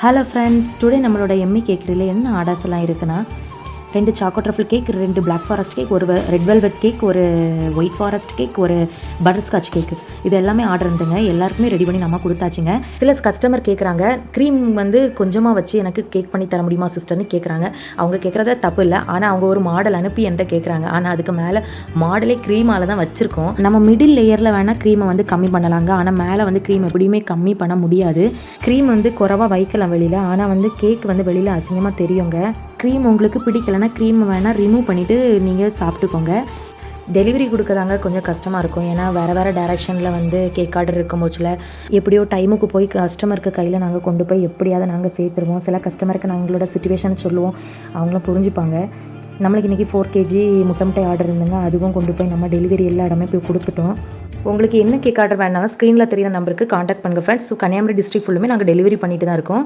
Hello friends, today நம்மளோட Emmy கேக்கரியில் என்ன ஆர்டர்ஸ் எல்லாம் இருக்குன்னா 2 choco truffle cake, 2 black forest cake, ஒரு ரெட் வெல்வெட் கேக், ஒரு ஒயிட் ஃபாரஸ்ட் கேக், ஒரு பட்டர் ஸ்காட்ச் கேக்கு. இது எல்லாமே ஆர்டர் இருந்துங்க. எல்லாருக்குமே ரெடி பண்ணி நம்ம கொடுத்தாச்சுங்க. சில கஸ்டமர் கேட்குறாங்க, க்ரீம் கொஞ்சமாக வச்சு எனக்கு கேக் பண்ணி தர முடியுமா சிஸ்டர்னு கேட்குறாங்க. அவங்க கேட்குறத தப்பு இல்லை, ஆனால் அவங்க ஒரு மாடல் அனுப்பி என்கிட்ட கேட்குறாங்க. ஆனால் அதுக்கு மேலே மாடலே க்ரீமால் தான் வச்சுருக்கோம். நம்ம மிடில் லேயரில் வேணால் க்ரீமை கம்மி பண்ணலாங்க. ஆனால் மேலே க்ரீம் எப்படியுமே கம்மி பண்ண முடியாது. க்ரீம் குறைவாக வைக்கலாம் வெளியில், ஆனால் கேக் வெளியில் அசிங்கமாக தெரியுங்க. க்ரீம் உங்களுக்கு பிடிக்கலைன்னா க்ரீம் வேணால் ரிமூவ் பண்ணிவிட்டு நீங்கள் சாப்பிட்டுக்கோங்க. டெலிவரி கொடுக்கதாங்க கொஞ்சம் கஷ்டமாக இருக்கும். ஏன்னா வேறு டைரெக்ஷனில் கேக் ஆர்டர் இருக்கும் போச்சில் எப்படியோ டைமுக்கு போய் கஸ்டமருக்கு கையில் நாங்கள் கொண்டு போய் எப்படியாவது நாங்கள் சேர்த்துருவோம். சில கஸ்டமருக்கு நாங்களோட சிச்சுவேஷன் சொல்லுவோம், அவங்களும் புரிஞ்சுப்பாங்க. நம்மளுக்கு இன்றைக்கி 4 kg முட்டை ஆர்டர் இருந்துங்க. அதுவும் கொண்டு போய் நம்ம டெலிவரி எல்லா இடமே போய் கொடுத்துட்டோம். உங்களுக்கு என்ன கேக் ஆர்டர் வேணாலும் ஸ்க்ரீனில் தெரியுற நம்பருக்கு காண்டாக்ட் பண்ணுங்கள் ஃப்ரெண்ட்ஸ். ஸோ கன்னியாகுமரி டிஸ்ட்ரிக்ட் ஃபுல்லுமே நாங்கள் டெலிவரி பண்ணிட்டு தான் இருக்கோம்.